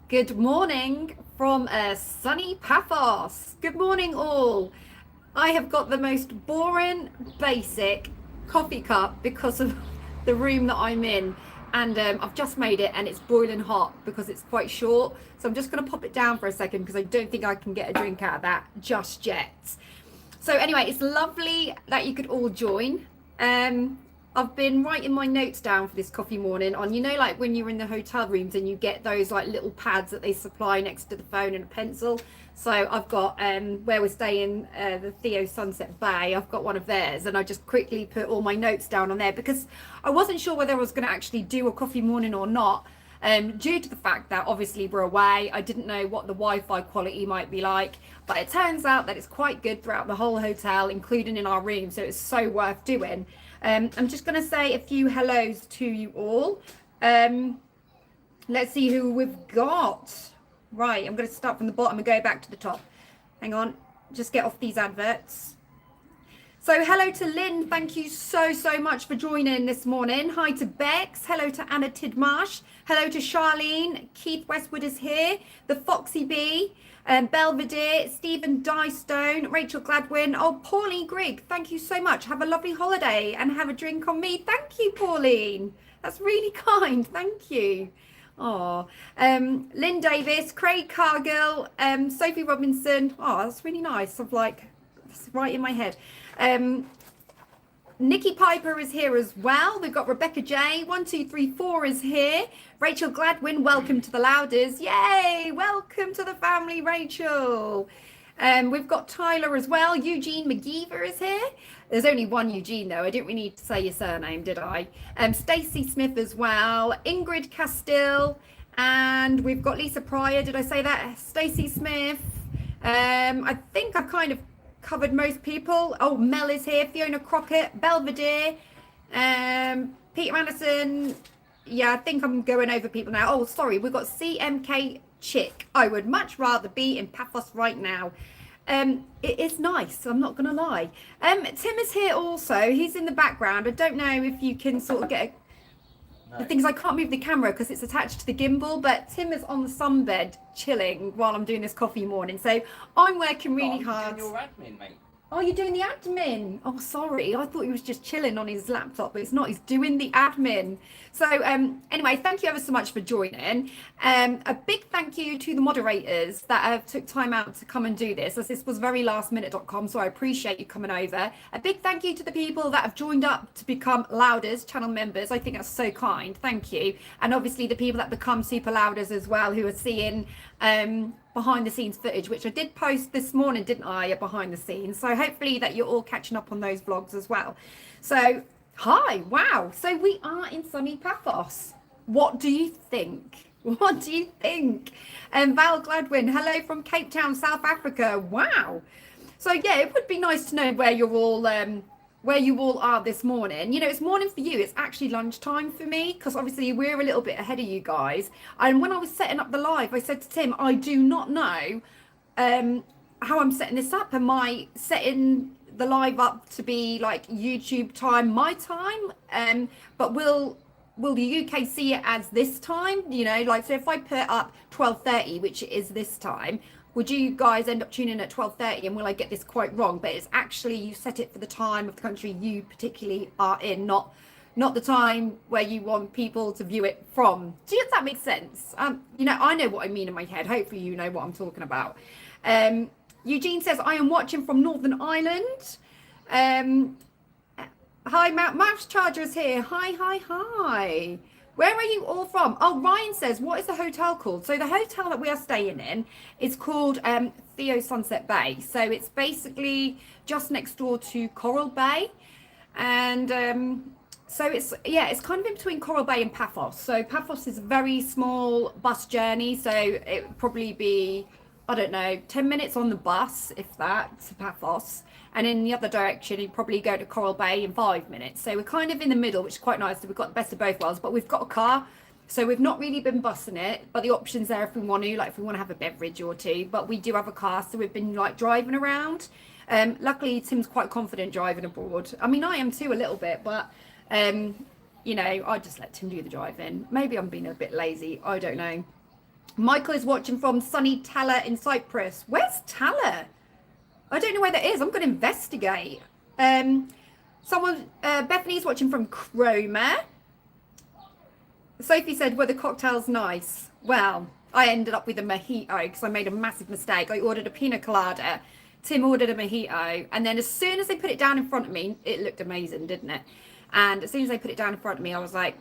Good morning from sunny Paphos. Good morning, all. I have got the most boring, basic coffee cup because of the room that I'm in. And I've just made it and it's boiling hot because it's quite short. So I'm just going to pop it down for a second because I don't think I can get a drink out of that just yet. So anyway, it's lovely that you could all join. I've been writing my notes down for this coffee morning on, like when you're in the hotel rooms and you get those like little pads that they supply next to the phone and a pencil. So I've got where we're staying, the Theo Sunset Bay, I've got one of theirs, and I just quickly put all my notes down on there because I wasn't sure whether I was going to actually do a coffee morning or not. Due to the fact that obviously we're away, I didn't know what the Wi-Fi quality might be like, but it turns out that it's quite good throughout the whole hotel, including in our room, so it's so worth doing. I'm just going to say a few hellos to you all. Let's see who we've got. Right, I'm going to start from the bottom and go back to the top. Hang on, just get off these adverts. So hello to Lynn, thank you so much for joining this morning. Hi to Bex, hello to Anna Tidmarsh, hello to Charlene, Keith Westwood is here, the Foxy Bee, Belvedere, Stephen Dystone, Rachel Gladwin, oh Pauline Grigg, thank you so much. Have a lovely holiday and have a drink on me. Thank you, Pauline. That's really kind, thank you. Oh, Lynn Davis, Craig Cargill, Sophie Robinson. Oh, that's really nice. I'm like, that's right in my head. Nikki Piper is here as well. We've got Rebecca J. 1234 is here. Rachel Gladwin, welcome to the Louders. Yay! Welcome to the family, Rachel. We've got Tyler as well. Eugene McGeever is here. There's only one Eugene though. I didn't really need to say your surname, did I? Stacey Smith as well. Ingrid Castile. And we've got Lisa Pryor. Did I say that? Stacey Smith. I think I've kind of covered most people. Oh, Mel is here. Fiona Crockett. Belvedere. Peter Anderson. Yeah, I think I'm going over people now. Oh, sorry. We've got CMK Chick. I would much rather be in Paphos right now. It is nice, I'm not gonna lie. Tim is here also. He's in the background. I don't know if you can sort of get the things. I can't move the camera because it's attached to the gimbal, but Tim is on the sunbed chilling while I'm doing this coffee morning, so I'm working really hard. Your admin, mate. Oh, you're doing the admin. Oh, sorry. I thought he was just chilling on his laptop, but it's not. He's doing the admin. So anyway, thank you ever so much for joining. A big thank you to the moderators that have took time out to come and do this, as this was very lastminute.com, so I appreciate you coming over. A big thank you to the people that have joined up to become Louders channel members. I think that's so kind. Thank you. And obviously the people that become Super Louders as well, who are seeing behind the scenes footage, which I did post this morning, didn't I, behind the scenes. So hopefully that you're all catching up on those vlogs as well. So hi, wow. So we are in sunny Paphos. What do you think? What do you think? Val Gladwin, hello from Cape Town, South Africa. Wow. So yeah, it would be nice to know where you're all where you all are this morning. You know, it's morning for you. It's actually lunchtime for me because obviously we're a little bit ahead of you guys. And when I was setting up the live, I said to Tim, I do not know how I'm setting this up. Am I setting the live up to be like YouTube time, my time? But will the UK see it as this time? You know, like, so if I put up 12:30, which is this time, would you guys end up tuning in at 12:30 and will I get this quite wrong? But it's actually, you set it for the time of the country you particularly are in, not the time where you want people to view it from. Does that make sense? You know, I know what I mean in my head. Hopefully you know what I'm talking about. Eugene says, I am watching from Northern Ireland. Hi, Mouse Charger is here. Hi. Where are you all from? Oh, Ryan says, what is the hotel called? So the hotel that we are staying in is called Theo Sunset Bay. So it's basically just next door to Coral Bay. And so it's kind of in between Coral Bay and Paphos. So Paphos is a very small bus journey. So it would probably be, I don't know, 10 minutes on the bus, if that, to Paphos. And in the other direction, you probably go to Coral Bay in 5 minutes. So we're kind of in the middle, which is quite nice. So we've got the best of both worlds, but we've got a car. So we've not really been bussing it, but the option's there if we want to, like if we want to have a beverage or two. But we do have a car, so we've been like driving around. Luckily, Tim's quite confident driving abroad. I mean, I am too a little bit, but you know, I just let Tim do the driving. Maybe I'm being a bit lazy. I don't know. Michael is watching from sunny Tala in Cyprus. Where's Tala? I don't know where that is. I'm going to investigate. Bethany's watching from Cromer. Sophie said, were the cocktails nice? Well, I ended up with a mojito because I made a massive mistake. I ordered a pina colada. Tim ordered a mojito. And then as soon as they put it down in front of me, it looked amazing, didn't it? And as soon as they put it down in front of me, I was like,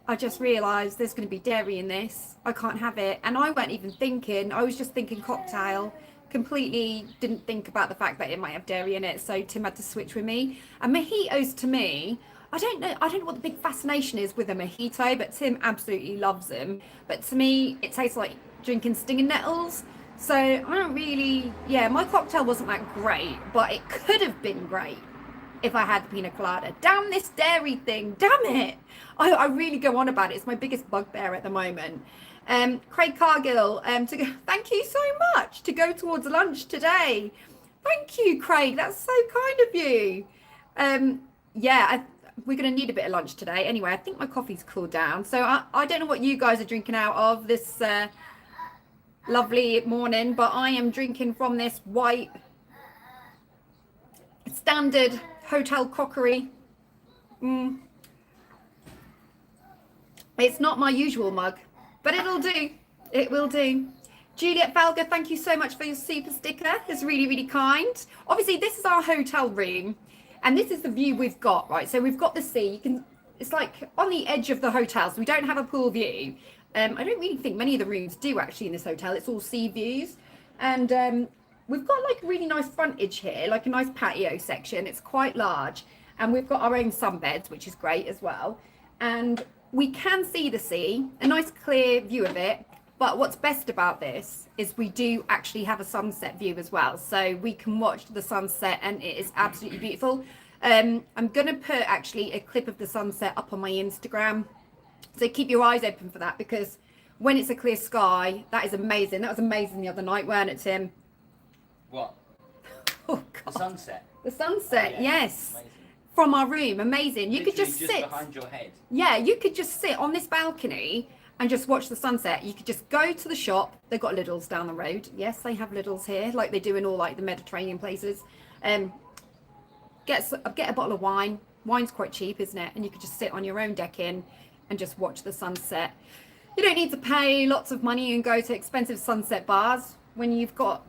I just realised there's going to be dairy in this. I can't have it. And I weren't even thinking. I was just thinking cocktail. Completely didn't think about the fact that it might have dairy in it. So Tim had to switch with me. And mojitos to me, I don't know what the big fascination is with a mojito, but Tim absolutely loves them. But to me, it tastes like drinking stinging nettles. So I don't really, my cocktail wasn't that great, but it could have been great if I had the pina colada. Damn this dairy thing, damn it. I really go on about it. It's my biggest bugbear at the moment. Craig Cargill, thank you so much to go towards lunch today. Thank you, Craig. That's so kind of you. We're going to need a bit of lunch today. Anyway, I think my coffee's cooled down. So I don't know what you guys are drinking out of this lovely morning, but I am drinking from this white standard hotel crockery. It's not my usual mug, but it'll do. It will do. Juliet Falga, thank you so much for your super sticker. It's really, really kind. Obviously, this is our hotel room, and this is the view we've got, right? So we've got the sea. It's like on the edge of the hotel, so we don't have a pool view. I don't really think many of the rooms do actually in this hotel. It's all sea views, and we've got like really nice frontage here, like a nice patio section. It's quite large, and we've got our own sunbeds, which is great as well. And we can see the sea, a nice clear view of it. But what's best about this is we do actually have a sunset view as well. So we can watch the sunset, and it is absolutely beautiful. I'm going to put actually a clip of the sunset up on my Instagram. So keep your eyes open for that, because when it's a clear sky, that is amazing. That was amazing the other night, weren't it, Tim? What? Oh, God. The sunset? The sunset, Oh, yeah. yes. Amazing. From our room, amazing. You Literally could just sit behind your head. Yeah, you could just sit on this balcony and just watch the sunset. You could just go to the shop. They've got Lidl's down the road. Yes, they have Lidl's here, like they do in all like the Mediterranean places. Get a bottle of wine. Wine's quite cheap, isn't it? And you could just sit on your own decking and just watch the sunset. You don't need to pay lots of money and go to expensive sunset bars when you've got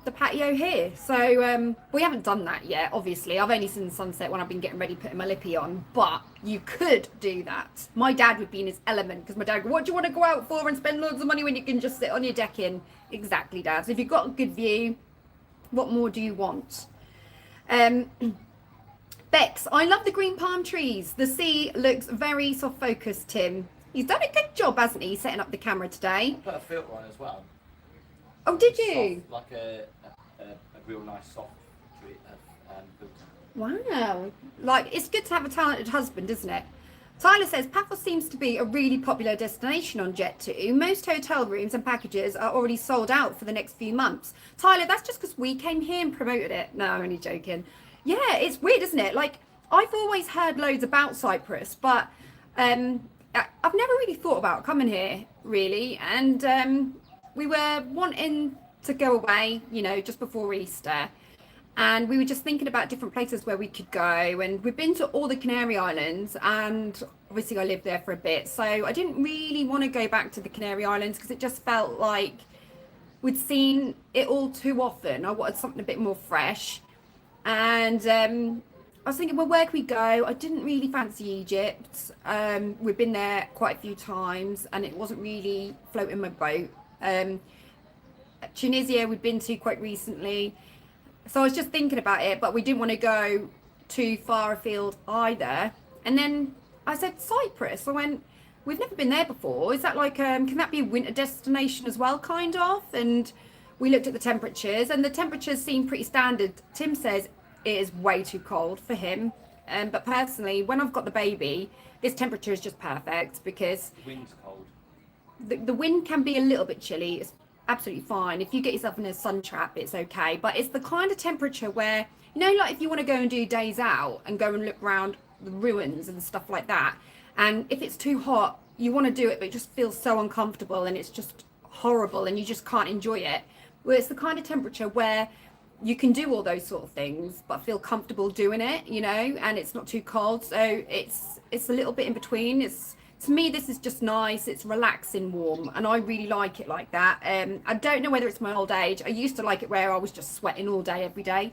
the patio here. So we haven't done that yet, obviously. I've only seen the sunset when I've been getting ready putting my lippy on, but you could do that. My dad would be in his element, because my dad would go, what do you want to go out for and spend loads of money when you can just sit on your decking? Exactly, Dad. So if you've got a good view, what more do you want? Bex, I love the green palm trees. The sea looks very soft focused, Tim. He's done a good job, hasn't he, setting up the camera today? I put a filter on as well. Oh, did you? Soft, like a real nice soft filter. Wow. Like, it's good to have a talented husband, isn't it? Tyler says, Paphos seems to be a really popular destination on Jet2. Most hotel rooms and packages are already sold out for the next few months. Tyler, that's just because we came here and promoted it. No, I'm only joking. Yeah, it's weird, isn't it? Like, I've always heard loads about Cyprus, but I've never really thought about coming here, really. And we were wanting to go away, just before Easter. And we were just thinking about different places where we could go. And we've been to all the Canary Islands, and obviously I lived there for a bit. So I didn't really want to go back to the Canary Islands because it just felt like we'd seen it all too often. I wanted something a bit more fresh. And I was thinking, well, where can we go? I didn't really fancy Egypt. We've been there quite a few times and it wasn't really floating my boat. Tunisia we'd been to quite recently. So I was just thinking about it, but we didn't want to go too far afield either. And then I said, Cyprus. I went, we've never been there before. Is that like, can that be a winter destination as well, kind of? And we looked at the temperatures, and the temperatures seem pretty standard. Tim says it is way too cold for him. But personally, when I've got the baby, this temperature is just perfect because The wind's cold. the wind can be a little bit chilly. It's absolutely fine. If you get yourself in a sun trap, it's okay. But it's the kind of temperature where, like if you want to go and do days out and go and look around the ruins and stuff like that, and if it's too hot, you want to do it, but it just feels so uncomfortable and it's just horrible and you just can't enjoy it. Where it's the kind of temperature where you can do all those sort of things, but feel comfortable doing it, you know, and it's not too cold. So it's a little bit in between. It's, to me, this is just nice. It's relaxing warm, and I really like it like that. I don't know whether it's my old age. I used to like it where I was just sweating all day, every day.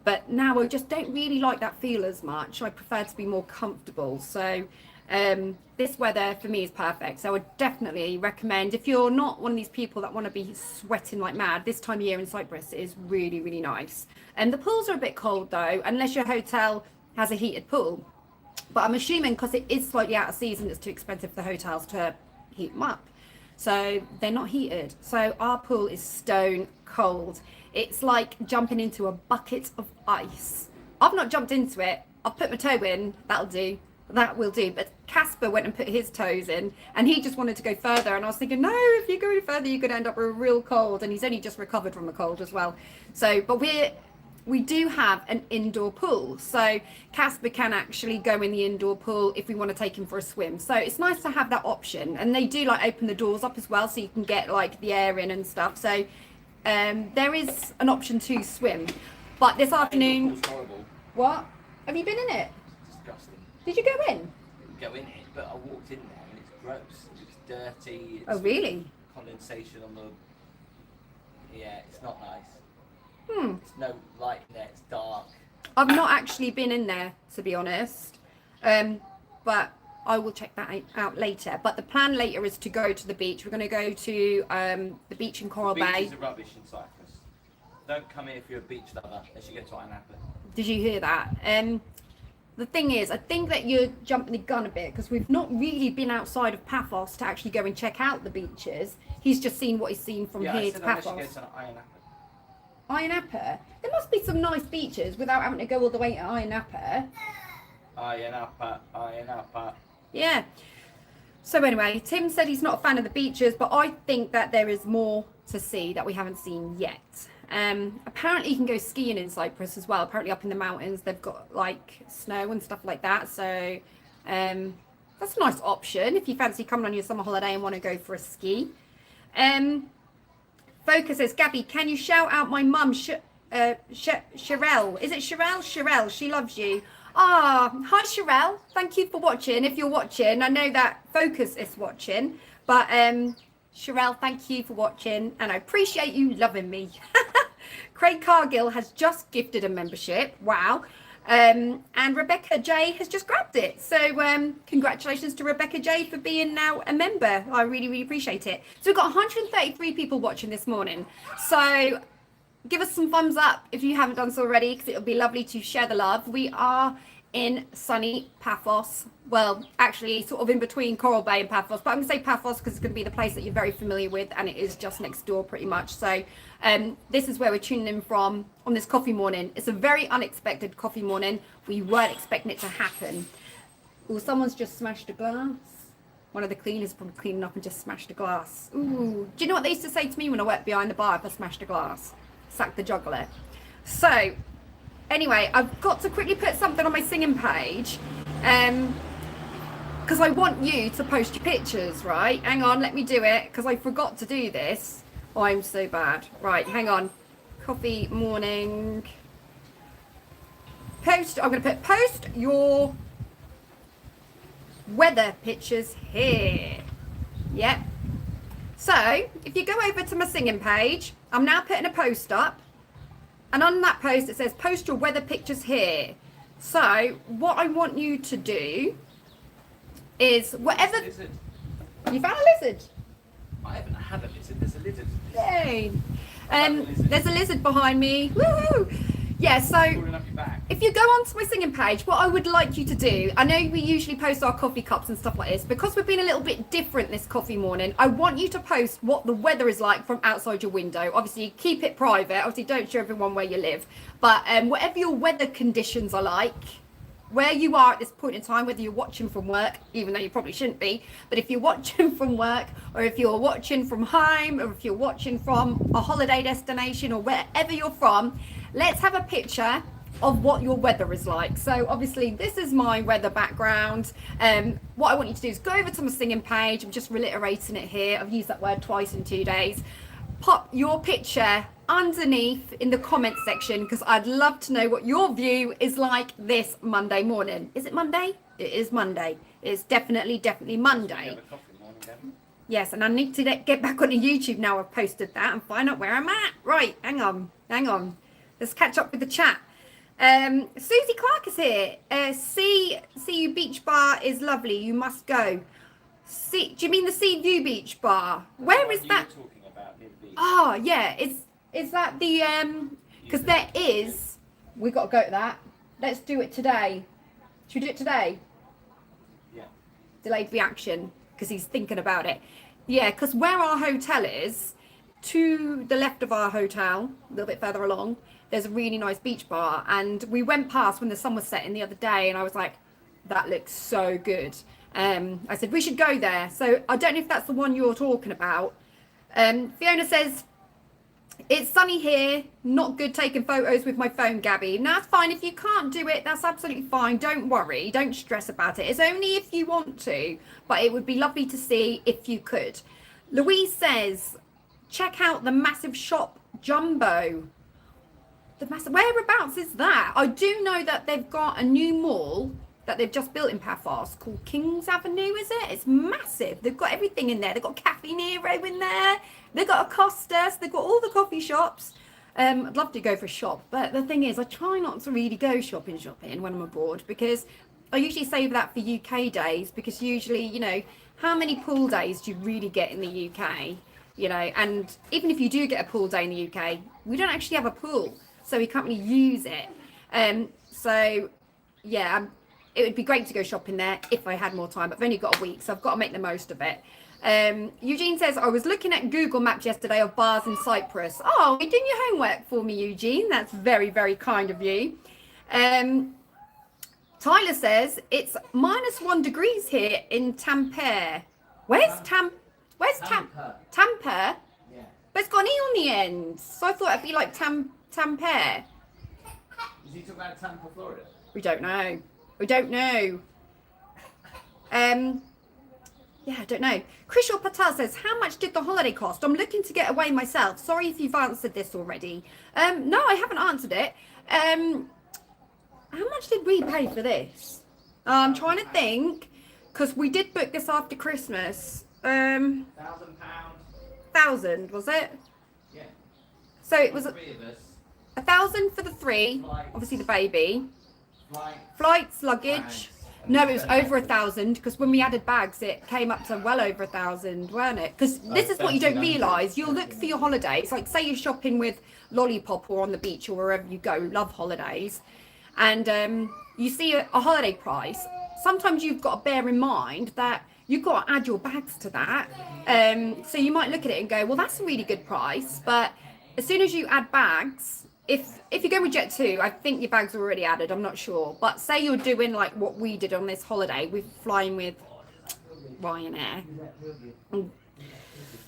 But now I just don't really like that feel as much. I prefer to be more comfortable. So this weather for me is perfect. So I would definitely recommend, if you're not one of these people that want to be sweating like mad, this time of year in Cyprus is really, really nice. And the pools are a bit cold though, unless your hotel has a heated pool. But I'm assuming because it is slightly out of season, it's too expensive for the hotels to heat them up. So they're not heated. So our pool is stone cold. It's like jumping into a bucket of ice. I've not jumped into it. I've put my toe in. That'll do. That will do. But Casper went and put his toes in, and he just wanted to go further. And I was thinking, no, if you go any further, you're going to end up with a real cold. And he's only just recovered from a cold as well. So, but we do have an indoor pool. So Casper can actually go in the indoor pool if we want to take him for a swim. So it's nice to have that option. And they do like open the doors up as well, so you can get like the air in and stuff. So there is an option to swim. But this afternoon, It's horrible. what? Have you been in it? It's disgusting. Did you go in? You go in it, but I walked in there and it's gross. It's dirty. It's Oh, really? condensation on the. Yeah, it's not nice. Hmm. There's no light in there. It's dark. I've not actually been in there, to be honest. But I will check that out later. But the plan later is to go to the beach. We're going to go to the beach in Coral Bay. Beaches are rubbish in Cyprus. Don't come here if you're a beach lover unless you go to Ayia Napa. Did you hear that? The thing is, I think that you're jumping the gun a bit because we've not really been outside of Paphos to actually go and check out the beaches. He's just seen what he's seen from Yeah, here I to said unless you Paphos. go to Ayia Napa. Ayia Napa? There must be some nice beaches without having to go all the way to Ayia Napa. Ayia Napa, Ayia Napa. Yeah. So anyway, Tim said he's not a fan of the beaches, but I think that there is more to see that we haven't seen yet. Apparently you can go skiing in Cyprus as well. Apparently up in the mountains they've got like snow and stuff like that. So that's a nice option if you fancy coming on your summer holiday and want to go for a ski. Focus says, Gabby, can you shout out my mum, Sherelle? Is it Sherelle? Sherelle, she loves you. Ah, hi Sherelle. Thank you for watching. If you're watching, I know that Focus is watching, but Sherelle, thank you for watching, and I appreciate you loving me. Craig Cargill has just gifted a membership. Wow. And Rebecca J has just grabbed it. So congratulations to Rebecca J for being now a member. I really, really appreciate it. So we've got 133 people watching this morning. So give us some thumbs up if you haven't done so already, because it'll be lovely to share the love. We are in sunny Paphos. Well, actually sort of in between Coral Bay and Paphos, but I'm going to say Paphos because it's going to be the place that you're very familiar with, and it is just next door pretty much. So this is where we're tuning in from on this coffee morning. It's a very unexpected coffee morning. We weren't expecting it to happen. Oh, someone's just smashed a glass. One of the cleaners probably cleaning up and just smashed a glass. Ooh, do you know what they used to say to me when I worked behind the bar if I smashed a glass? Sack the juggler. So anyway, I've got to quickly put something on my singing page because I want you to post your pictures, right? Hang on, let me do it because I forgot to do this. Oh, I'm so bad. Right, hang on. Coffee morning. Post, I'm going to put post your weather pictures here. Yep. So if you go over to my singing page, I'm now putting a post up. And on that post, it says, post your weather pictures here. So what I want you to do is whatever... Lizard. You found a lizard? I haven't had a lizard. There's a lizard. Yay. There's a lizard behind me. Woohoo! Yeah, so Crawling up your back. if you go onto my singing page, what I would like you to do, I know we usually post our coffee cups and stuff like this, because we've been a little bit different this coffee morning, I want you to post what the weather is like from outside your window. Obviously, keep it private. Obviously, don't show everyone where you live. But whatever your weather conditions are like, where you are at this point in time, whether you're watching from work, even though you probably shouldn't be, but if you're watching from work, or if you're watching from home, or if you're watching from a holiday destination, or wherever you're from, let's have a picture of what your weather is like. So obviously this is my weather background. What I want you to do is go over to my singing page. I'm just reiterating it here. I've used that word twice in 2 days. Pop your picture underneath in the comment section, because I'd love to know what your view is like this Monday morning. Is it Monday? It is Monday. It's definitely Monday. Yes, and I need to get back onto YouTube now I've posted that and find out where I'm at. Right, hang on. Let's catch up with the chat. Susie Clark is here. See you beach bar is lovely. You must go. Do you mean the Sea View Beach Bar? Where is that? Talking about near the beach. Oh yeah, is that the because there is. We got to go to that. Let's do it today. Should we do it today? Yeah. Delayed reaction because he's thinking about it. Yeah, because where our hotel is, to the left of our hotel, a little bit further along, there's a really nice beach bar, and we went past when the sun was setting the other day, and I was like, that looks so good. I said we should go there. So I don't know if that's the one you're talking about. Fiona says, it's sunny here, not good taking photos with my phone, Gabby. No, that's fine. If you can't do it, that's absolutely fine. Don't worry. Don't stress about it. It's only if you want to, but it would be lovely to see if you could. Louise says, check out the massive shop Jumbo. Whereabouts is that? I do know that they've got a new mall that they've just built in Paphos called Kings Avenue, is it? It's massive. They've got everything in there. They've got Cafe Nero in there. They've got Acosta. They've got all the coffee shops. I'd love to go for a shop, but the thing is, I try not to really go shopping when I'm abroad, because I usually save that for UK days, because usually, you know, how many pool days do you really get in the UK? You know, and even if you do get a pool day in the UK, we don't actually have a pool, so we can't really use it. So yeah, it would be great to go shopping there if I had more time, but I've only got a week, so I've got to make the most of it. Eugene says, I was looking at Google Maps yesterday of bars in Cyprus. Oh, you're doing your homework for me, Eugene. That's very, very kind of you. Tyler says, it's -1 degrees here in Tampere. Where's Tampere? Tampere? Yeah. But it's got an E on the end, so I thought it'd be like Tampere. Is he talking about Tampa, Florida? We don't know. Yeah, I don't know. Krishal Patel says, how much did the holiday cost? I'm looking to get away myself. Sorry if you've answered this already. No, I haven't answered it. How much did we pay for this? I'm trying to think, because we did book this after Christmas. £1,000. 1,000, was it? Yeah. So it was Three of us. 1,000 for the three, Flights. obviously the baby. Flight. Flights, luggage. Bags. No, it was over 1,000, because when we added bags, it came up to well over 1,000, weren't it? Because this is what you don't realise. You'll look for your holidays, like say you're shopping with Lollipop or on the beach or wherever you go, love holidays, and you see a holiday price. Sometimes you've got to bear in mind that you've got to add your bags to that. So you might look at it and go, well, that's a really good price, but as soon as you add bags, if you go with Jet2, I think your bags are already added, I'm not sure. But say you're doing like what we did on this holiday, we're flying with Ryanair.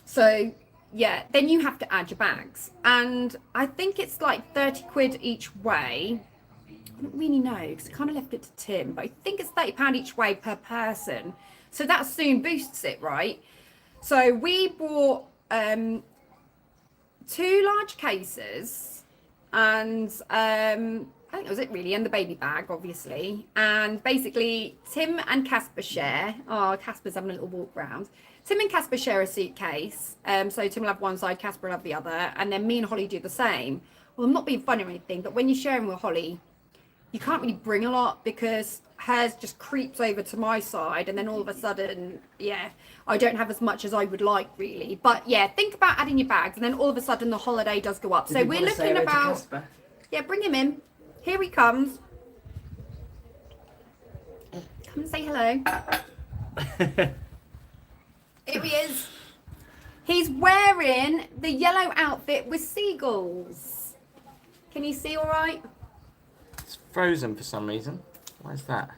So yeah, then you have to add your bags. And I think it's like 30 quid each way. I don't really know, because I kind of left it to Tim, but I think it's £30 each way per person. So that soon boosts it, right? So we bought 2 large cases, and I think that was it really, and the baby bag obviously, and basically Tim and Casper share. Oh, Casper's having a little walk round. Tim and Casper share a suitcase, so Tim will have one side, Casper will have the other, and then me and Holly do the same. Well, I'm not being funny or anything, but when you're sharing with Holly, you can't really bring a lot, because hers just creeps over to my side, and then all of a sudden, yeah, I don't have as much as I would like really. But yeah, think about adding your bags, and then all of a sudden the holiday does go up. So we're looking about, yeah, bring him in. Here he comes. Come and say hello. Here he is. He's wearing the yellow outfit with seagulls. Can you see all right? It's frozen for some reason. Why is that?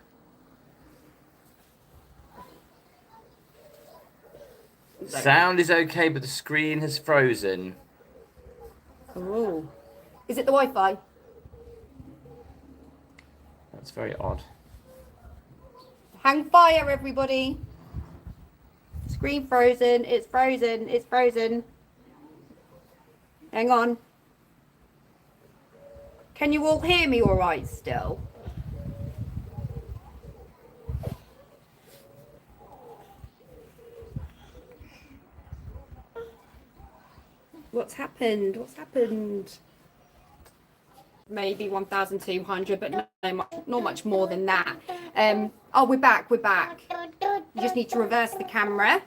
Sound is okay, but the screen has frozen. Oh. Is it the Wi-Fi? That's very odd. Hang fire, everybody. Screen frozen. It's frozen. It's frozen. Hang on. Can you all hear me all right still? What's happened? What's happened? Maybe 1,200, but not much more than that. Oh, we're back. We're back. You just need to reverse the camera.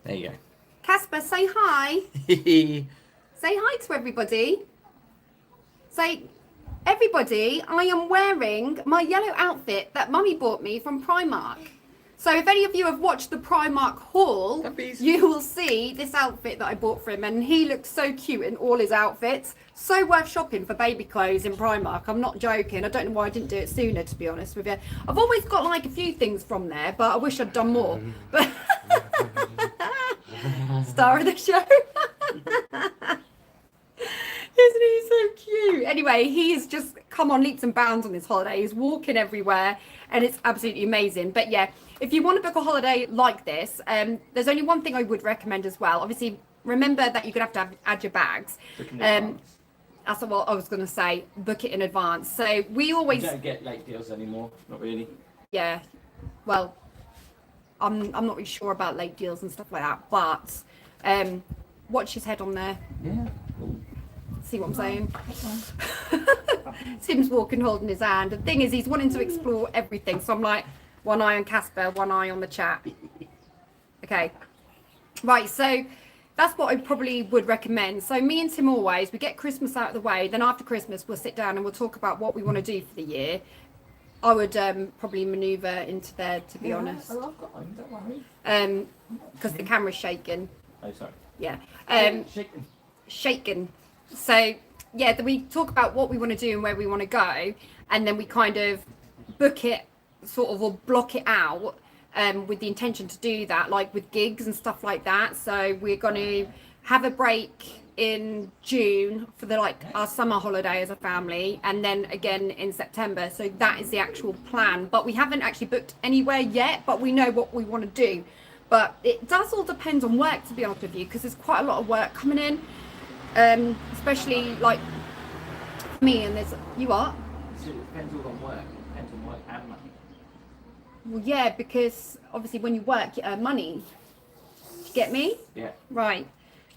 There you Casper, say hi. go. Say hi to everybody. Say, everybody, I am wearing my yellow outfit that Mummy bought me from Primark. So if any of you have watched the Primark haul, Puppies. you will see this outfit that I bought for him, and he looks so cute in all his outfits. So worth shopping for baby clothes in Primark. I'm not joking. I don't know why I didn't do it sooner, to be honest with you. I've always got like a few things from there, but I wish I'd done more. But star of the show. Isn't he so cute? Anyway, he's just come on leaps and bounds on this holiday. He's walking everywhere and it's absolutely amazing. But yeah, if you want to book a holiday like this, there's only one thing I would recommend as well. Obviously, remember that you're going to have add your bags. That's what I was going to say. Book it in advance. So we always... You don't get late deals anymore. Not really. Yeah. Well, I'm not really sure about late deals and stuff like that. But watch his head on there. Yeah. See what I'm saying? Tim's walking holding his hand. The thing is, he's wanting to explore everything. So I'm like, one eye on Casper, one eye on the chat. Okay. Right, so that's what I probably would recommend. So me and Tim always, we get Christmas out of the way. Then after Christmas, we'll sit down and we'll talk about what we want to do for the year. I would probably manoeuvre into there, to be honest. Oh, I've got one, don't worry. Because the camera's shaking. Oh, sorry. Yeah. Shaking. Shaken. So yeah, then we talk about what we want to do and where we want to go, and then we kind of book it sort of or block it out with the intention to do that, like with gigs and stuff like that. So we're going to have a break in June for the our summer holiday as a family, and then again in September. So that is the actual plan, but we haven't actually booked anywhere yet, but we know what we want to do. But it does all depend on work, to be honest with you, because there's quite a lot of work coming in. Especially like me, and there's you are. So it depends all on work. It depends on work and money. Well, yeah, because obviously when you work, you earn money. Do you get me? Yeah. Right.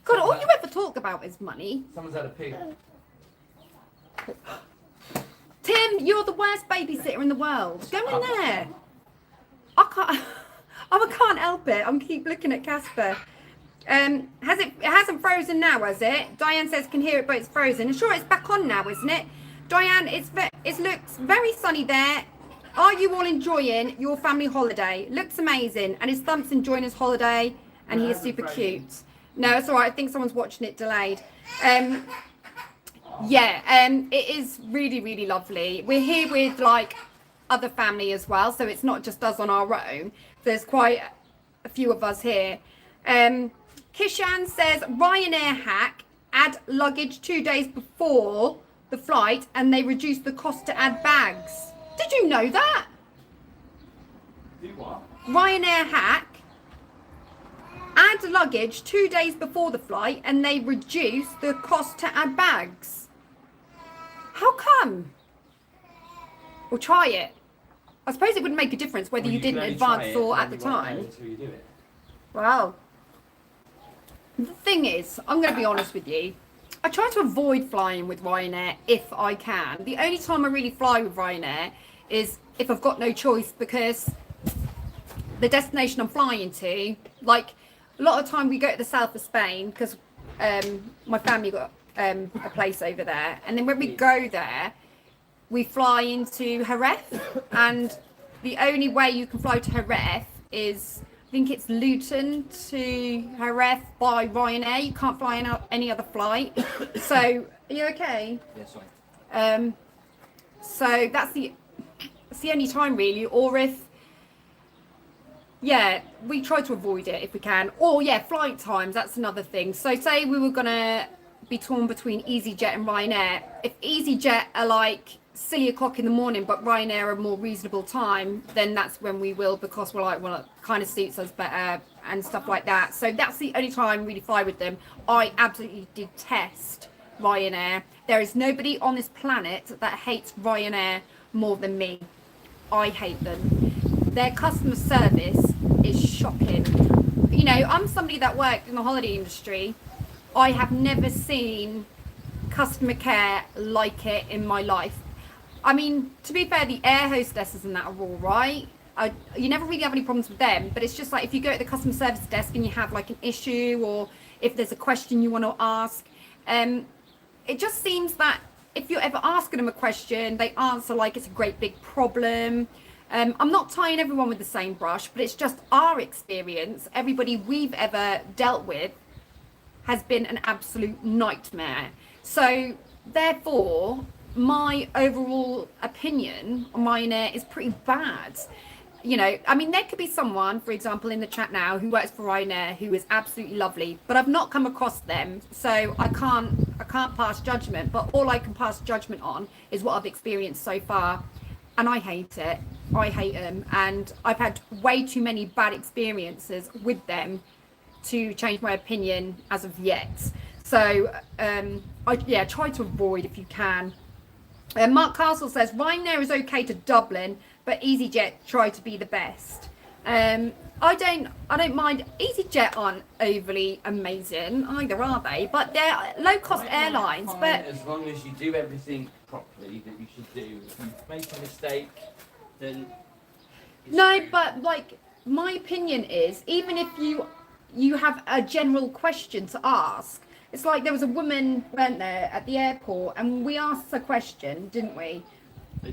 God, all you ever talk about is money. Someone's had a pig. Tim, you're the worst babysitter in the world. Go in there. I can't. I can't help it. I'm keep looking at Casper. It hasn't frozen now, has it? Diane says can hear it, but it's frozen. I'm sure it's back on now, isn't it? Diane, it looks very sunny there. Are you all enjoying your family holiday? Looks amazing, and his thump's enjoying his holiday, and he is super cute. No, it's all right. I think someone's watching it delayed. It is really, really lovely. We're here with like other family as well, so it's not just us on our own. There's quite a few of us here. Kishan says Ryanair hack, add luggage 2 days before the flight and they reduce the cost to add bags. Did you know that? Do what? Ryanair hack, add luggage 2 days before the flight and they reduce the cost to add bags. How come? We'll try it. I suppose it wouldn't make a difference whether you did in advance or at the time. Until you do it. Wow. The thing is, I'm going to be honest with you. I try to avoid flying with Ryanair if I can. The only time I really fly with Ryanair is if I've got no choice, because the destination I'm flying to, like a lot of time we go to the south of Spain because my family got a place over there. And then when we go there, we fly into Jerez, and the only way you can fly to Jerez is, I think it's Luton to Jerez by Ryanair. You can't fly in any other flight. So, are you okay? Yeah, sorry. So that's the only time really. Or if Yeah, we try to avoid it if we can. Or yeah, flight times, that's another thing. So say we were gonna be torn between EasyJet and Ryanair. If EasyJet are like silly o'clock in the morning, but Ryanair are a more reasonable time, then that's when we will, because we're like, well, it kind of suits us better and stuff like that. So that's the only time I really fly with them. I absolutely detest Ryanair. There is nobody on this planet that hates Ryanair more than me. I hate them. Their customer service is shocking. You know, I'm somebody that worked in the holiday industry. I have never seen customer care like it in my life. I mean, to be fair, the air hostesses and that are all right. You never really have any problems with them, but it's just like if you go to the customer service desk and you have like an issue, or if there's a question you want to ask, it just seems that if you're ever asking them a question, they answer like it's a great big problem. I'm not tying everyone with the same brush, but it's just our experience. Everybody we've ever dealt with has been an absolute nightmare. So therefore, my overall opinion on Ryanair is pretty bad. You know, I mean, there could be someone, for example, in the chat now who works for Ryanair who is absolutely lovely, but I've not come across them, so I can't pass judgment. But all I can pass judgment on is what I've experienced so far, and I hate it. I hate them, and I've had way too many bad experiences with them to change my opinion as of yet. So try to avoid if you can. Mark Castle says Ryanair is okay to Dublin, but EasyJet try to be the best. I don't mind. EasyJet aren't overly amazing either, are they? But they're low cost airlines. But as long as you do everything properly that you should do, if you make a mistake, then no. But like my opinion is, even if you have a general question to ask, it's like there was a woman, weren't there, at the airport, and we asked a question, didn't we?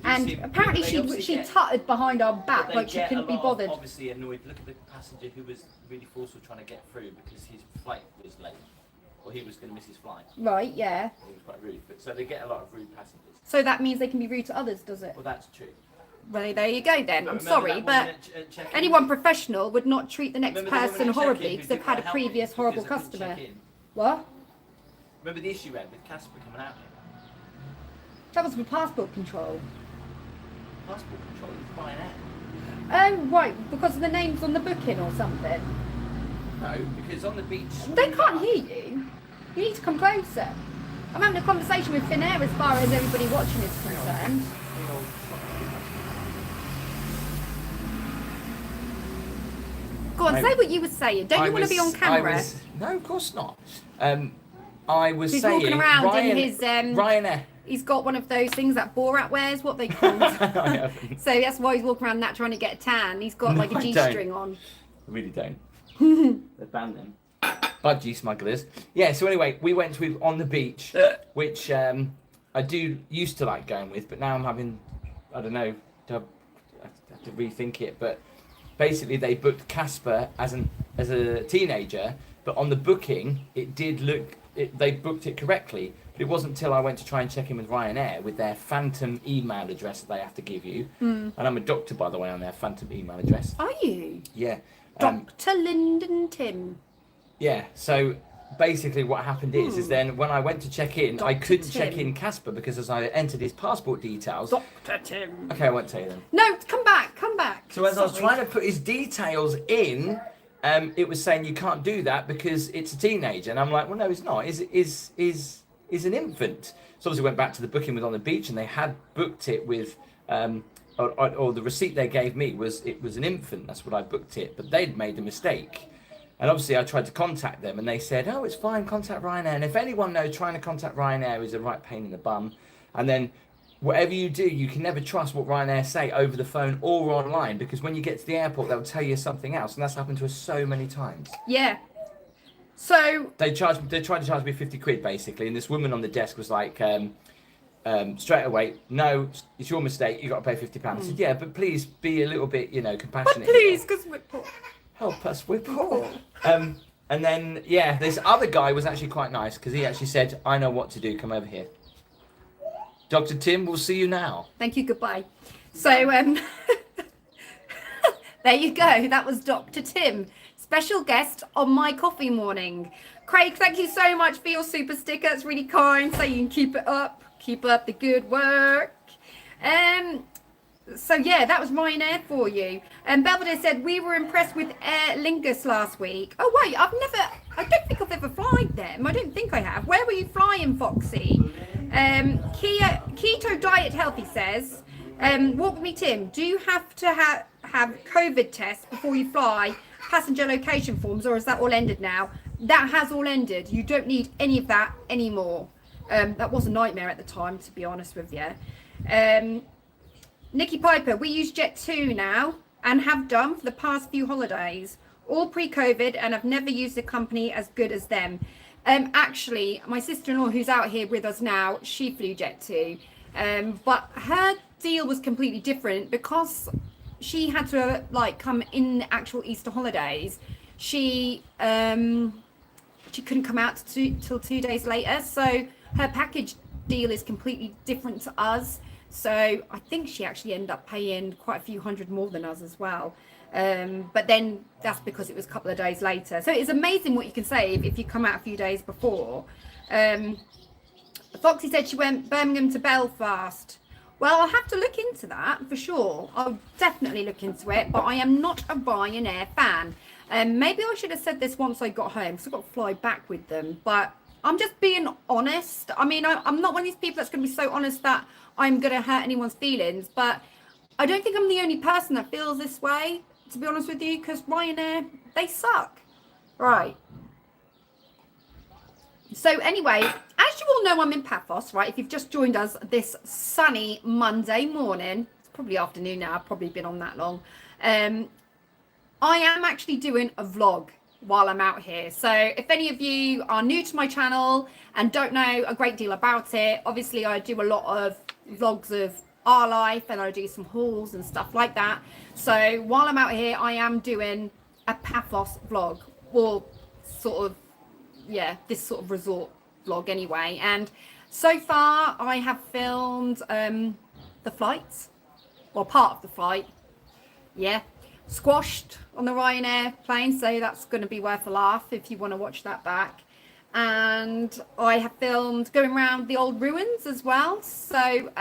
And apparently she tutted behind our back like she couldn't be bothered. Obviously annoyed. Look at the passenger who was really forceful trying to get through because his flight was late, or he was going to miss his flight. Right, yeah. He was quite rude, but so they get a lot of rude passengers. So that means they can be rude to others, does it? Well, that's true. Well, there you go then. But I'm sorry, but anyone professional would not treat the next person horribly because they've had a previous horrible customer. What? Remember the issue we had with Casper coming out here? That was with passport control. Passport control is Ryanair. Oh, right, because of the names on the booking or something. No, because on the beach... They can't hear you. You need to come closer. I'm having a conversation with Finnair as far as everybody watching is concerned. Go on, say what you were saying. Don't you want to be on camera? No, of course not. I was He's saying... walking around in his... Ryanair. He's got one of those things that Borat wears, what they called. So that's why he's walking around that trying to get a tan. He's got like a G-string on. I really don't. They banned them. Budgie smugglers. Yeah, so anyway, we went with On the Beach, which I do used to like going with, but now I'm having, I don't know, I have to rethink it. But basically they booked Casper as a teenager, but on the booking, it did look, they booked it correctly. But it wasn't until I went to try and check in with Ryanair with their phantom email address that they have to give you. And I'm a doctor, by the way, on their phantom email address. Are you? Yeah. Dr. Lyndon Tim. Yeah, so basically what happened is then when I went to check in, I couldn't check in Casper because as I entered his passport details... Dr. Tim. Okay, I won't tell you then. No, come back. So as I was trying to put his details in, it was saying you can't do that because it's a teenager. And I'm like, well, no, it's not. Is an infant. So obviously went back to the booking with On the Beach and they had booked it with... or the receipt they gave me was it was an infant. That's what I booked it. But they'd made a mistake. And obviously I tried to contact them and they said, oh, it's fine, contact Ryanair. And if anyone knows, trying to contact Ryanair is a right pain in the bum. And then whatever you do, you can never trust what Ryanair say over the phone or online, because when you get to the airport, they'll tell you something else. And that's happened to us so many times. Yeah. So... They tried to charge me 50 quid basically. And this woman on the desk was like, straight away, no, it's your mistake. You got to pay £50. I said, yeah, but please be a little bit, compassionate. But please, because we're poor. Help us, we're poor. And then, yeah, this other guy was actually quite nice because he actually said, I know what to do, come over here. Dr. Tim, we'll see you now. Thank you, goodbye. So, There you go. That was Dr. Tim, special guest on my coffee morning. Craig, thank you so much for your super sticker. It's really kind. So you can keep it up. Keep up the good work. So yeah, that was Ryanair for you. And Belvedere said we were impressed with Aer Lingus last week. Oh wait, I don't think I've ever flied them. I don't think I have. Where were you flying, Foxy? Keto Diet Healthy says, walk with me, Tim. Do you have to have COVID tests before you fly? Passenger location forms, or is that all ended now? That has all ended. You don't need any of that anymore. That was a nightmare at the time, to be honest with you. Nikki Piper, we use Jet2 now and have done for the past few holidays, all pre-COVID, and I've never used a company as good as them. Actually, my sister-in-law, who's out here with us now, she flew Jet2, but her deal was completely different because she had to like come in the actual Easter holidays. She couldn't come out till 2 days later, so her package deal is completely different to us. So I think she actually ended up paying quite a few hundred more than us as well. But then that's because it was a couple of days later. So it's amazing what you can save if you come out a few days before. Foxy said she went Birmingham to Belfast. Well, I'll have to look into that for sure. I'll definitely look into it, but I am not a Ryanair fan. Maybe I should have said this once I got home, because I've got to fly back with them. But I'm just being honest. I mean, I'm not one of these people that's going to be so honest that I'm going to hurt anyone's feelings. But I don't think I'm the only person that feels this way, to be honest with you, because Ryanair, they suck. Right. So anyway, as you all know, I'm in Paphos, right? If you've just joined us this sunny Monday morning, it's probably afternoon now, I've probably been on that long. I am actually doing a vlog while I'm out here. So if any of you are new to my channel and don't know a great deal about it, obviously I do a lot of vlogs of our life and I do some hauls and stuff like that. So while I'm out here, I am doing a Paphos vlog, or sort of, yeah, this sort of resort vlog anyway. And so far I have filmed the flights, well, part of the flight, yeah, squashed on the Ryanair plane, so that's going to be worth a laugh if you want to watch that back. And I have filmed going around the old ruins as well. So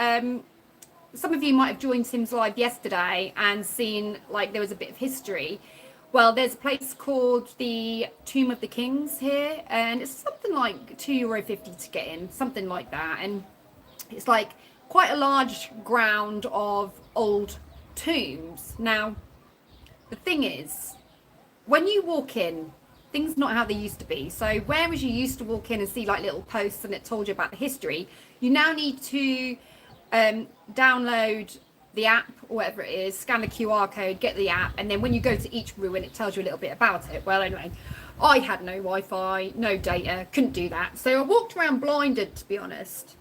some of you might have joined Sims Live yesterday and seen like there was a bit of history. Well, there's a place called the Tomb of the Kings here, and it's something like €2.50 to get in, something like that. And it's like quite a large ground of old tombs. Now, the thing is, when you walk in, things not how they used to be. So whereas you used to walk in and see like little posts and it told you about the history, you now need to download the app or whatever it is, scan the QR code, get the app, and then when you go to each ruin, it tells you a little bit about it. Well, anyway, I had no Wi-Fi, no data, couldn't do that. So I walked around blinded, to be honest.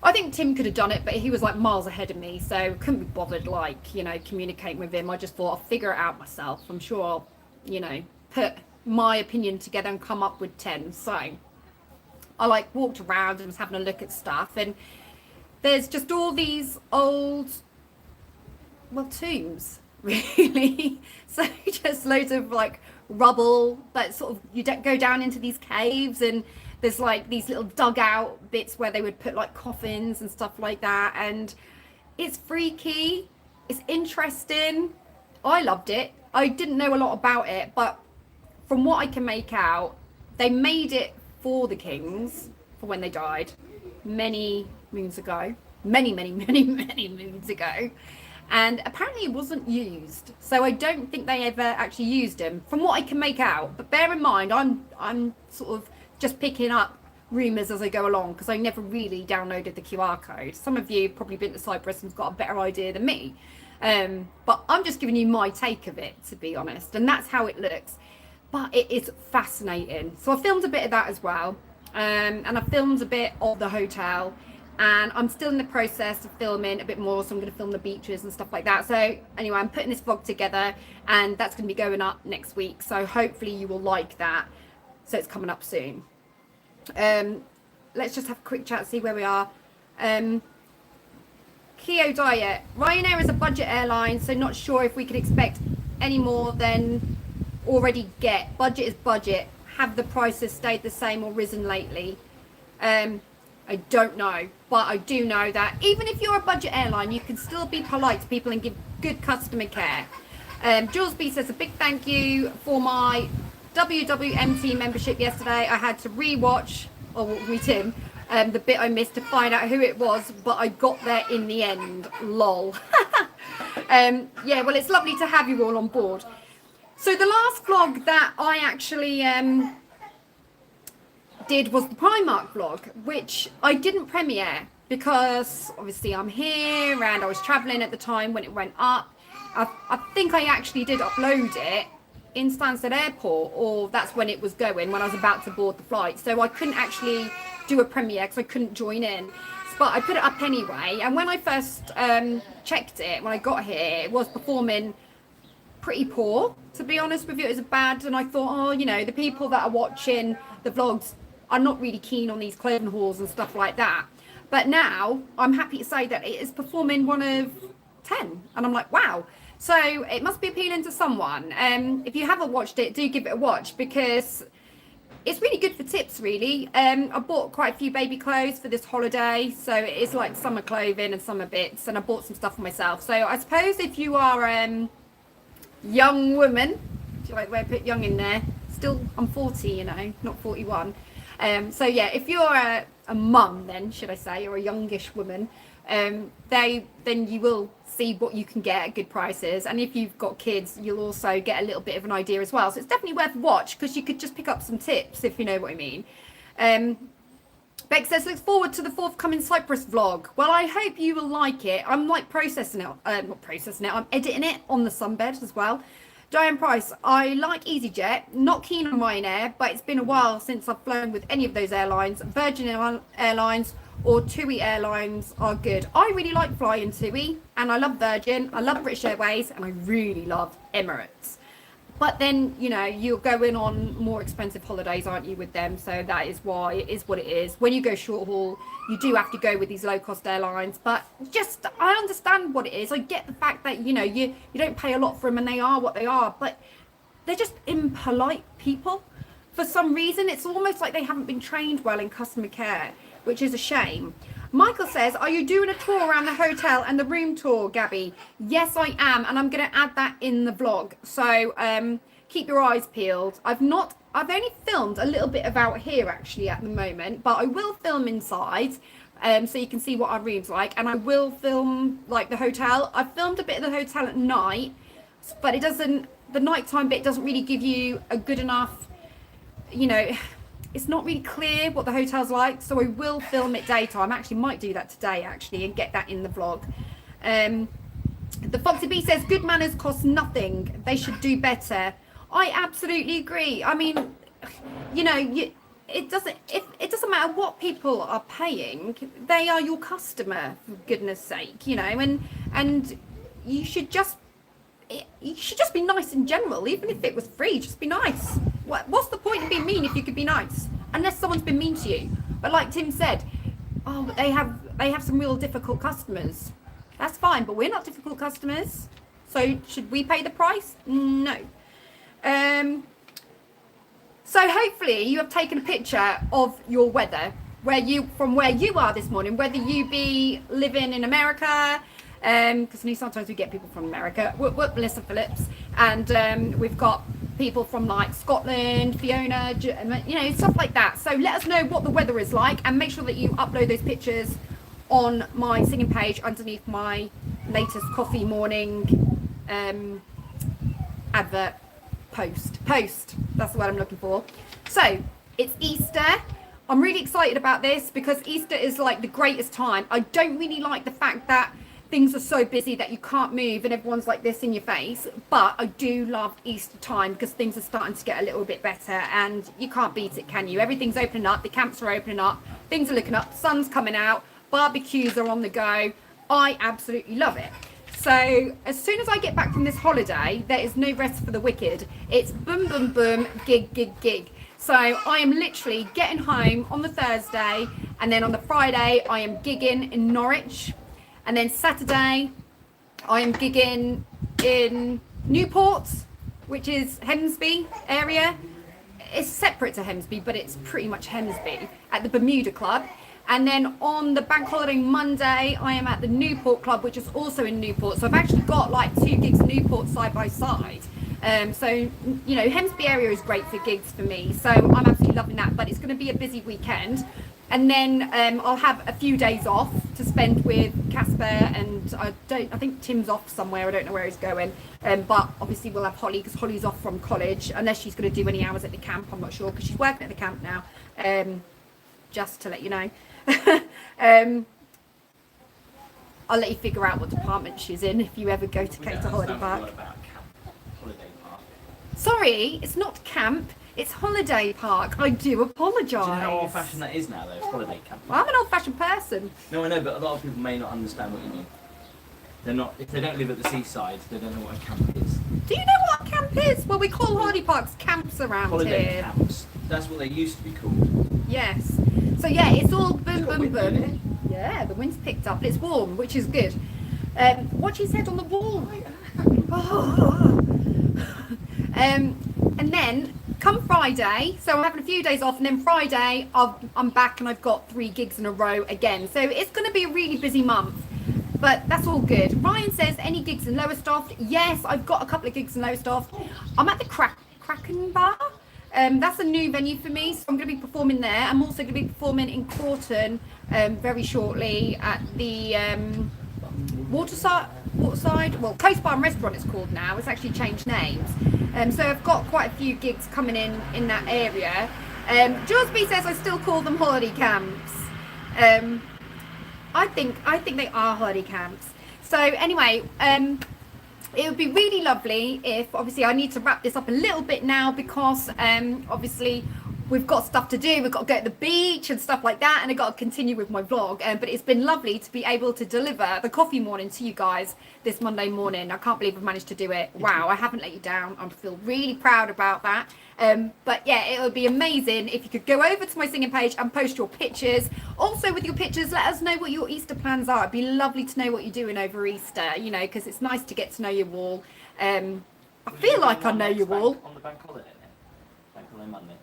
I think Tim could have done it, but he was like miles ahead of me, so couldn't be bothered, like, you know, communicating with him. I just thought I'll figure it out myself. I'm sure I'll, you know, put my opinion together and come up with 10. So I like walked around and was having a look at stuff, and there's just all these old, well, tombs, really. So just loads of like rubble, but sort of you go down into these caves, and there's like these little dugout bits where they would put like coffins and stuff like that. And it's freaky, it's interesting. I loved it. I didn't know a lot about it, but from what I can make out, they made it for the kings for when they died many moons ago, many moons ago. And apparently it wasn't used, so I don't think they ever actually used them, from what I can make out. But bear in mind, I'm sort of just picking up rumours as I go along, because I never really downloaded the QR code. Some of you have probably been to Cyprus and got a better idea than me, but I'm just giving you my take of it, to be honest, and that's how it looks. But it is fascinating. So I filmed a bit of that as well, and I filmed a bit of the hotel. And I'm still in the process of filming a bit more, so I'm going to film the beaches and stuff like that. So anyway, I'm putting this vlog together, and that's going to be going up next week. So hopefully you will like that. So it's coming up soon. Let's just have a quick chat, see where we are. Keto Diet. Ryanair is a budget airline, so not sure if we could expect any more than already get. Budget is budget. Have the prices stayed the same or risen lately? I don't know, but I do know that even if you're a budget airline, you can still be polite to people and give good customer care. Jules B says a big thank you for my WWMT membership yesterday. I had to rewatch, or with Tim, the bit I missed to find out who it was, but I got there in the end. Lol. Yeah, well, it's lovely to have you all on board. So the last vlog that I actually did was the Primark vlog, which I didn't premiere because obviously I'm here and I was traveling at the time when it went up. I think I actually did upload it in Stansted Airport, or that's when it was going, when I was about to board the flight. So I couldn't actually do a premiere because I couldn't join in. But I put it up anyway. And when I first checked it, when I got here, it was performing pretty poor, to be honest with you. It was bad. And I thought, oh, you know, the people that are watching the vlogs are not really keen on these clothing hauls and stuff like that. But now I'm happy to say that it is performing 1 of 10. And I'm like, wow. So it must be appealing to someone. If you haven't watched it, do give it a watch because it's really good for tips, really. I bought quite a few baby clothes for this holiday. So it is like summer clothing and summer bits. And I bought some stuff for myself. So I suppose if you are young woman, do you like the way I put young in there? Still, I'm 40, you know, not 41. So yeah, if you're a mum, then should I say, or a youngish woman, then you will see what you can get at good prices. And if you've got kids, you'll also get a little bit of an idea as well. So it's definitely worth a watch because you could just pick up some tips, if you know what I mean. Beck says, looks forward to the forthcoming Cyprus vlog. Well, I hope you will like it. I'm like processing it, not processing it, I'm editing it on the sunbed as well. Diane Price, I like EasyJet, not keen on Ryanair, but it's been a while since I've flown with any of those airlines. Virgin Airlines or TUI Airlines are good. I really like flying TUI, and I love Virgin, I love British Airways, and I really love Emirates. But then, you know, you're going on more expensive holidays, aren't you, with them? So that is why it is what it is. When you go short haul, you do have to go with these low-cost airlines. But just, I understand what it is. I get the fact that, you know, you don't pay a lot for them and they are what they are. But they're just impolite people. For some reason, it's almost like they haven't been trained well in customer care, which is a shame. Michael says, are you doing a tour around the hotel and the room tour, Gabby? Yes, I am, and I'm going to add that in the vlog. So keep your eyes peeled. I've only filmed a little bit of out here actually at the moment, but I will film inside so you can see what our room's like, and I will film like the hotel. I filmed a bit of the hotel at night, but it doesn't, the nighttime bit doesn't really give you a good enough, you know, it's not really clear what the hotel's like, so I will film it daytime. I actually might do that today actually and get that in the vlog. The Foxy Bee says good manners cost nothing, they should do better. I absolutely agree. I mean, you know, it doesn't matter what people are paying, they are your customer, for goodness sake, you know, and you should just be nice in general. Even if it was free, just be nice. What's the point of being mean if you could be nice? Unless someone's been mean to you. But like Tim said, oh, but they have some real difficult customers. That's fine, but we're not difficult customers. So should we pay the price? No. So hopefully you have taken a picture of your weather, from where you are this morning, whether you be living in America, because sometimes we get people from America. We're Melissa Phillips, and we've got people from like Scotland, Fiona, you know, stuff like that. So let us know what the weather is like, and make sure that you upload those pictures on my singing page underneath my latest coffee morning advert post. That's the word I'm looking for. So it's Easter. I'm really excited about this because Easter is like the greatest time. I don't really like the fact that things are so busy that you can't move and everyone's like this in your face, but I do love Easter time because things are starting to get a little bit better, and you can't beat it, can you? Everything's opening up, the camps are opening up, things are looking up, the sun's coming out, barbecues are on the go. I absolutely love it. So as soon as I get back from this holiday, there is no rest for the wicked. It's boom, boom, boom, gig, gig, gig. So I am literally getting home on the Thursday, and then on the Friday I am gigging in Norwich. And then Saturday, I am gigging in Newport, which is Hemsby area. It's separate to Hemsby, but it's pretty much Hemsby at the Bermuda Club. And then on the bank holiday Monday, I am at the Newport Club, which is also in Newport. So I've actually got like 2 gigs in Newport side by side. So, you know, Hemsby area is great for gigs for me. So I'm absolutely loving that, but it's going to be a busy weekend. And then I'll have a few days off to spend with Casper, and I think Tim's off somewhere. I don't know where he's going. But obviously we'll have Holly, because Holly's off from college, unless she's going to do any hours at the camp. I'm not sure, because she's working at the camp now. Just to let you know. I'll let you figure out what department she's in if you ever go to Cater Holiday Park. Sorry, it's not camp, it's holiday park. I do apologise. Do you know how old fashioned that is now though? It's holiday camp. Well, I'm an old fashioned person. No, I know, but a lot of people may not understand what you mean. They're not, if they don't live at the seaside, they don't know what a camp is. Do you know what a camp is? Well, we call holiday parks camps around Holiday here. camps. That's what they used to be called. Yes. So yeah, it's all boom, It's got boom, wind in it. boom. Yeah, the wind's picked up. It's warm, which is good. What she said on the wall. And then come Friday, so I'm having a few days off, and then Friday I'm back and I've got 3 gigs in a row again. So it's going to be a really busy month, but that's all good. Ryan says, any gigs in Lowestoft? Yes, I've got a couple of gigs in Lowestoft. I'm at the Kraken Bar. That's a new venue for me, so I'm going to be performing there. I'm also going to be performing in Corton very shortly at the Waterside, well, Coast Bar and Restaurant it's called now. It's actually changed names. So I've got quite a few gigs coming in that area. Jules B says I still call them holiday camps. I think they are holiday camps. So anyway, it would be really lovely if, obviously I need to wrap this up a little bit now, because obviously we've got stuff to do. We've got to go to the beach and stuff like that, and I've got to continue with my vlog. But it's been lovely to be able to deliver the coffee morning to you guys this Monday morning. I can't believe I've managed to do it. Wow, I haven't let you down. I feel really proud about that. But yeah, it would be amazing if you could go over to my singing page and post your pictures. Also with your pictures, let us know what your Easter plans are. It'd be lovely to know what you're doing over Easter, you know, because it's nice to get to know you all. I feel like I know you all. On the bank holiday then? Bank holiday Monday.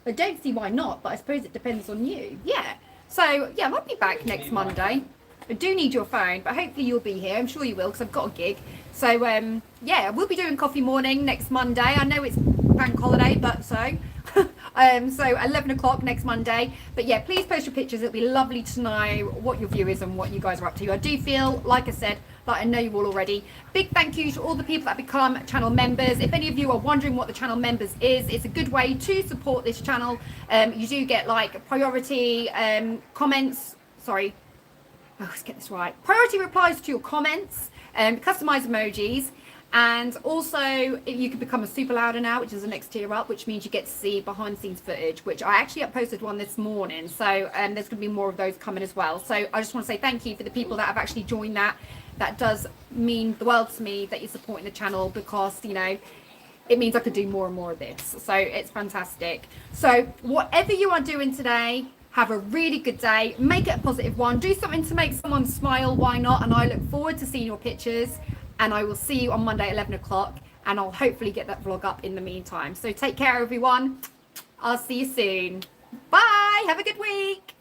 I don't see why not, but I suppose it depends on you. Yeah. So, yeah, I'll be back next Monday. I do need your phone, but hopefully you'll be here. I'm sure you will, because I've got a gig. So, yeah, we'll be doing coffee morning next Monday. I know it's bank holiday, but so. So 11 o'clock next Monday. But yeah, please post your pictures. It'll be lovely to know what your view is and what you guys are up to. I do feel, like I said, that I know you all already. Big thank you to all the people that become channel members. If any of you are wondering what the channel members is, it's a good way to support this channel. You do get like priority comments, sorry, let's get this right. Priority replies to your comments, customized emojis, and also you can become a super louder now, which is the next tier up, which means you get to see behind the scenes footage, which I actually uploaded one this morning. So there's going to be more of those coming as well. So I just want to say thank you for the people that have actually joined that. That does mean the world to me that you're supporting the channel, because, you know, it means I could do more and more of this. So it's fantastic. So whatever you are doing today, have a really good day. Make it a positive one. Do something to make someone smile. Why not? And I look forward to seeing your pictures. And I will see you on Monday at 11 o'clock. And I'll hopefully get that vlog up in the meantime. So take care, everyone. I'll see you soon. Bye. Have a good week.